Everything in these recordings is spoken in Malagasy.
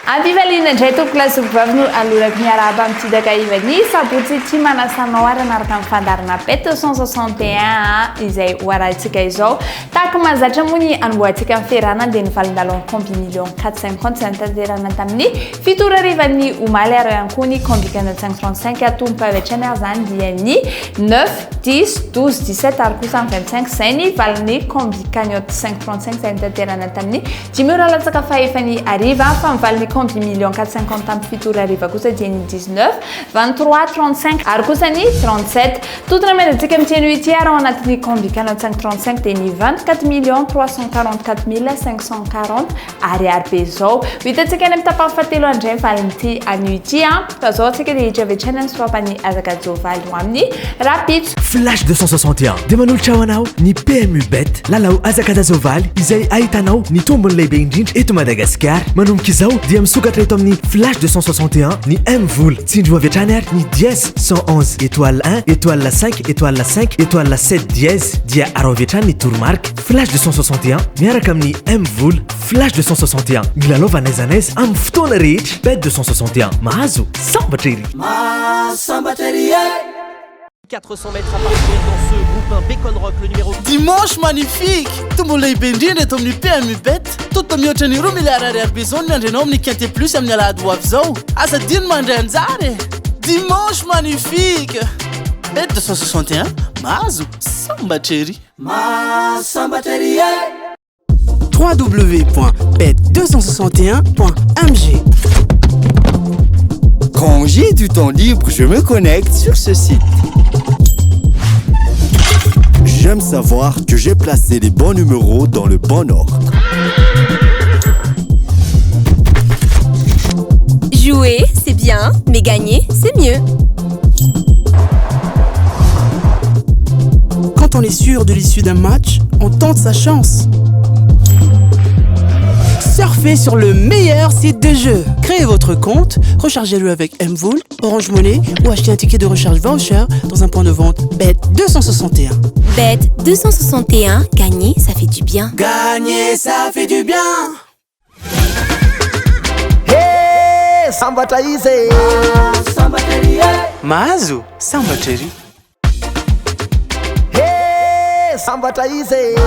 Ampivalina indray tompoklasy vavy no aloraky miarahaba mitsidaka ivany sabotsy tsy manasanao ary anaraka amin'ny fandarana bet 261 izay hoarahantsika izao tahaka mahazatra moa ny anomboantsika amin'ny fiarahana dia ny valindalony combi million 450 izay nitanterana tamin'ny fito arivan'ny omaly ary ihany koa ny combi 535 atombom-pahavetrany ary zany dia ny 9 10 12 17 ary kosa 25 izay ny valin'ny combi cagnotte 535 izay nitanterana tamin'ny dimy ora latsaka fahefany ariva fa mivalin'ny combi million 450 tamin'ny fito ora ariva kosa dia ny 19 23 35 ary kosa ny 37 totona mendantsika miteny ity ary ao anatin'ny combi cagnotte 535 dia ny 24 million 344 540 ariary be zao vitantsika any amin'ny tapany fahatelo andray valin'ity an'ity fa zao antsika dia hitravetrany ny soapany azakajovaly ho amin'ny rapitso Flash 261 dia manolotra ho anao ny PMU Bet lalao azakadazovaly izay ahitanao ny tombony lehibe indrindra eto Madagasikara manomboka izao dia misokatra eto amin'ny Flash 261 ny M-Vol tsindro aviatrany ary ny dièse 111 étoile 1 étoile 5 étoile 5 étoile 7 dièse dia aro aviatrany ny tourmarque Flash 261 miaraka amin'ny M-Vol Flash 261 milalova naiza amin'ny fotoana rehetra Bet 261 mahazo sambatra ery 400 mètres à parcourir dans ce groupe 1 Bacon Rock, le numéro... Dimanche magnifique! Tombolay Bendine est au PMU Bet. Tout le monde est au milliard de besoin d'un homme qui a plus à la douave. Asadine Mandanzare. Dimanche magnifique! Bet 261, Mazou, Sambateri. Sambateri. www.bet261.mg. Quand j'ai du temps libre, je me connecte sur ce site. J'aime savoir que j'ai placé les bons numéros dans le bon ordre. Jouer, c'est bien, mais gagner, c'est mieux. Quand on est sûr de l'issue d'un match, on tente sa chance. Surfez sur le meilleur site de jeu. Créez votre compte, rechargez-le avec M-Vol, Orange Money ou achetez un ticket de recharge voucher dans un point de vente Bet 261. Bet 261, gagner, ça fait du bien. Gagner, ça fait du bien. Hey, Sambataize Mazu, Sambateri. Hey, Sambataize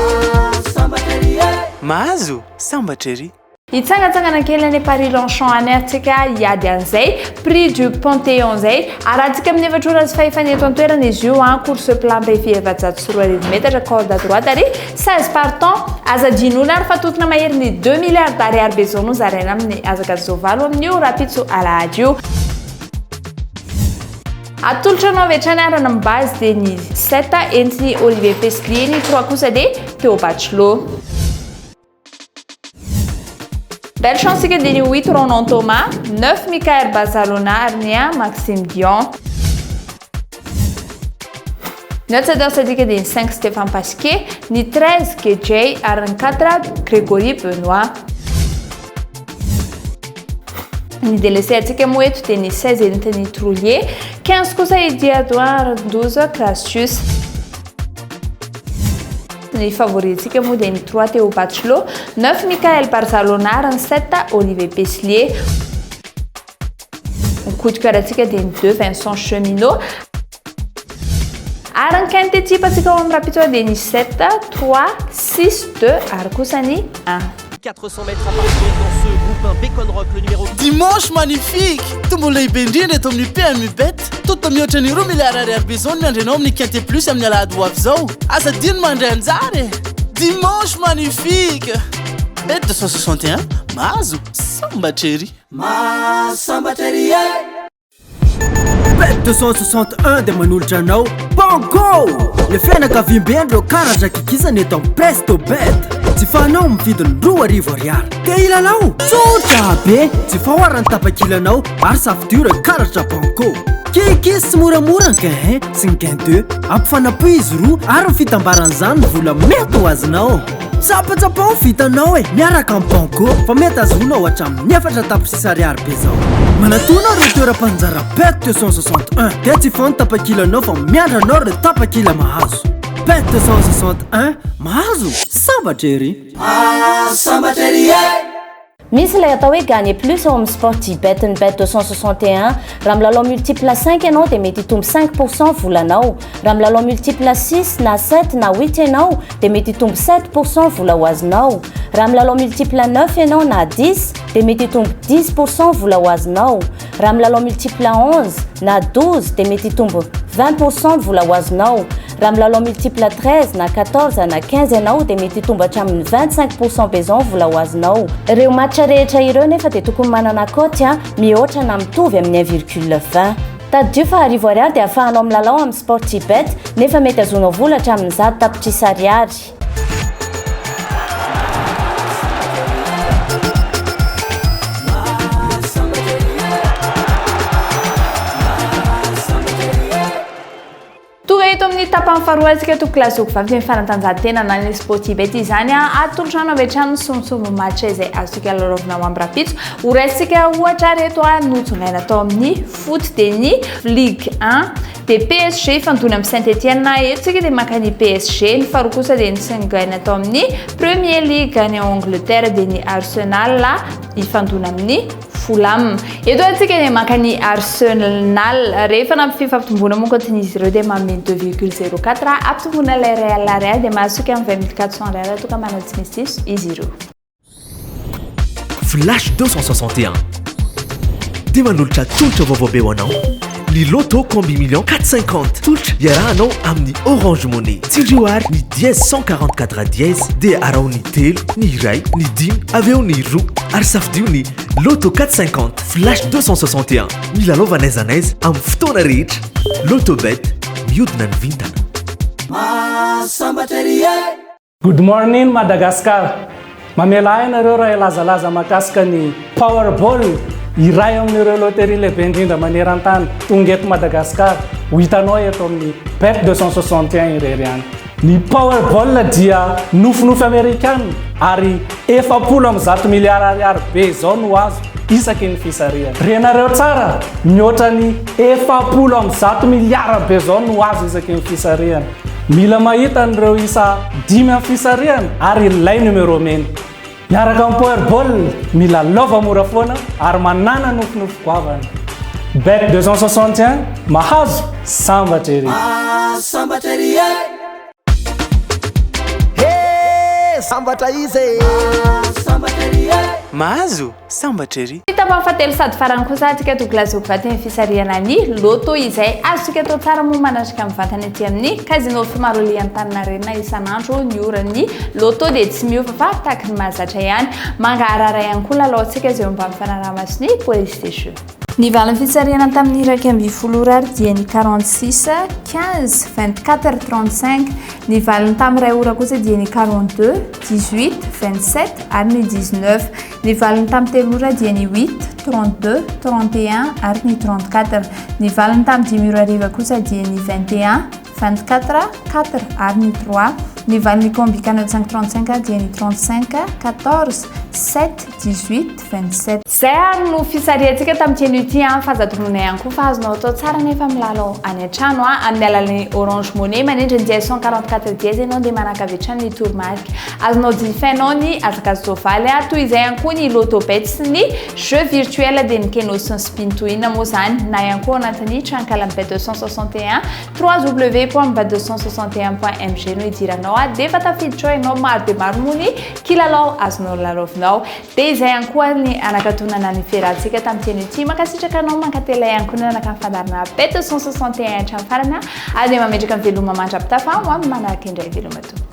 Mazu, Sambateri. hitsangatsangana kely any Paris Longchamp any antsika hiady an'izay prix du Panthéon zay arahantsika amin'ny efatra ora sy fahefany eto an-toerana izy io course plan mbefi efajato sy roa arivo metatra corde à droite ary 16 partants azadin'olona ary fa totona mahery ny 2 milliards d'ariary be zao no zaraina amin'ny azakazovalo amin'io rapitso alahady io atolotra anao avetrany arana amin'ny base dia ny 7 entiny Olivier Peslier ny 3 kosa dia Théo Bachelot. Belle chance que des 8 Ronan Thomas, 9 Michael Bazzalona, Arnia, Maxime Dion. Notre danse dit que des 5 Stéphane Pasquier, ni 13 KJ, Aran 4 Grégory Benoît. Ni délaissé à Tika Mouet, ni 16 Anthony Troulier, 15 Kosa Diadouar, 12 Cassius. Nei favoriti che modeni 3 Théo Bachelot, 9 Michael Barzalona, 7 Olivier Peslier. Un coup de cœur à tika des 2 Vincent Cheminot. Aran Kente Tipa tika on rapito des 7 3 6 2 Arkusani 1. 400 mètres à parcourir dans ce groupe 1 Bacon Rock, le numéro... Dimanche magnifique! Tombolay Bendine est au PMU Bet. Tout le monde est au milliard de besoin d'un homme qui a plus à la douave. Asadine Mandanzare. Dimanche magnifique! Bet 261, Mazou, Sambateri. Sambateri. Bet 261 de manolotra anao Banco! Le fianakaviam-bendro karatra kikisana eto amin'ny Presto Bet. Tsy fanao mividy ny 2 arivo ariary. Te ilanao? Tsotra be! Tsy fahoarany tapakilanao ary safidiora karatra Banco. Kikis sy moramora ny gain sy ny gain 2 ampifanapo izy roa ary ny fitambaran'izany ny vola mety ho azonao. Tsapatsapao vitanao miaraka amin'ny Banco fa mety azonao hatramin'ny 4 tapitrisa ariary be zao. Manatona ireo toeram-panjara Bet 261 dia tsy fano tapakilanao fa miandranao ireo tapakila mahazo. Bet 261 mahazo sambatra ery. Sambatra ery. Misy ilay atao hoe gagner plus eo amin'ny Sportybet ny bet 261 raha milalao multiple 5 ianao dia mety hitombo 5% volanao, raha milalao multiple 6 na 7 na 8 ianao dia mety hitombo 7% vola ho azonao, raha milalao multiple 9 ianao na 10 dia mety hitombo 10% vola ho azonao, raha milalao multiple 11 na 12 dia mety hitombo 20% vola ho azonao, raha milalao multiple 13 na 14 na 15 ianao dia mety hitombo hatramin'ny 25% bezon vola ho azonao. Ireo match rehetra ireo nefa dia tokony manana cote mihoatra na mitovy amin'ny 1,20. Taddio fa £10 dia ahafahanao milalao amin'ny Sportybet nefa mety azonao vola hatramin'ny 10 tapitrisa ariary. Eto amin'ny tapany faharoa antsika toko klasoko vavy amin'ny fanatanjahantena na ny Sportybet izany atolotrano avy hatrany somosomo match izay azotsika lalaovinao amin'ny rapitso ho raisitsika ohatra reto notsongaina atao amin'ny foot dia ny Ligue 1 dia PSG fandona amin'ny Saint-Etienne eto tsika dia makany PSG, ny faharoa kosa dia nitsangaina atao amin'ny Premier League any Angleterre dia ny Arsenal ifandona amin'ny Fulham. Eto antsika dia makany Arsenal rehefa nampifampitomboana moa continue ireo dia manome 2,04 ampitombona ilay Real dia mahasoka amin'ny 20,400 toka manadinisiso izy ireo. Flash 261 dia manolotra tolotra vaovao be ho anao. Ny loto combi million 450 tolotra iarahanao amin'ny Orange Money. Tsindrioary ny 144 dièse dia arao ny telo, ny iray, ny dimy, aveo ny roa ary safidio ny loto 450 flash 261 milalova n'aiza n'aiza amin'ny fotoana rehetra. Lotobet mihodina ny vintana. Good morning Madagascar. Mamela ainareo raha ilazalaza mahakasika ny Powerball iray amin'ireo loterie lehibe indrindra maneran-tany tonga eto Madagascar. Ho hitanao eto amin'ny bet 261 irery any. Ny Powerball dia nofinofy Amerikana ary 410 miliara ariary be zao no azo isaky ny fisariana. Renareo tsara mihoatra ny 410 miliara be zao no azo isaky ny fisariana. Mila mahita an'ireo isa 5 amin'ny fisariana ary ilay numero mena. Miaraka amin'ny Powerball mila lova mora foana ary manana nofinofy goavana. Bet 261 mahazo sambatra ery. Sambatra izy mahazo sambatra ery. Tapany fahatelo sady farany kosa antsika tokolasoko vaty amin'ny fisariana ny loto izay azotsika atao tsara moa manatrika amin'ny vatany aty amin'ny casino Fimaroli Antaninarenina isan'andro ny oran'ny loto dia tsy miova fa tahaka ny mahazatra ihany. Mangaharara ihany koa lalaontsika izay mba mifanaraha-maso ny police station. Ny valin'ny fisariana tamin'ny iraika amby folo orary dia ny 46, 15, 24, 35. Ny valin'ny tamin'ny ray ora kosa dia ny 42, 18, 27 ary ny 19. Ny valin'ny tamin'ny telo ora dia ny 8, 32, 31 ary ny 34. Ny valin'ny tamin'ny dimy ora hariva kosa dia ny 21, 24, 4 ary ny 3. Ny valin'ny combikana 535 dia ny 35, 14, 7, 18, 27. Zay ary no fisariantsika tamin'ity ity fahazatomona ihany koa fa azonao atao tsara nefa milalao any an-trano amin'ny alalan'ny Orange Money manindry ny 144 dièse ianao dia manakavy hatrany ny toromarika. Azonao jifainao ny azakazovaly toy izay ihany koa ny Lotobet sy ny jeu virtuel dia ny Keno sy ny spin to win moa zany na ihany koa anatin'ny trankalan'ny bet 261 www.bet261.mg no idiranao dia efa tafiditra ianao maro dia maro moa ny kilalao azonao lalaovinao dia izay ihany koa ny anakatonana ny fiarahantsika tamin'ity ity makasitraka anao mankatela ihany koa ny anaka fandarina bet 261 hatramin'ny farany ary dia mametraka ny veloma mandrapitafa ho amin'ny manaraka indray veloma tompo.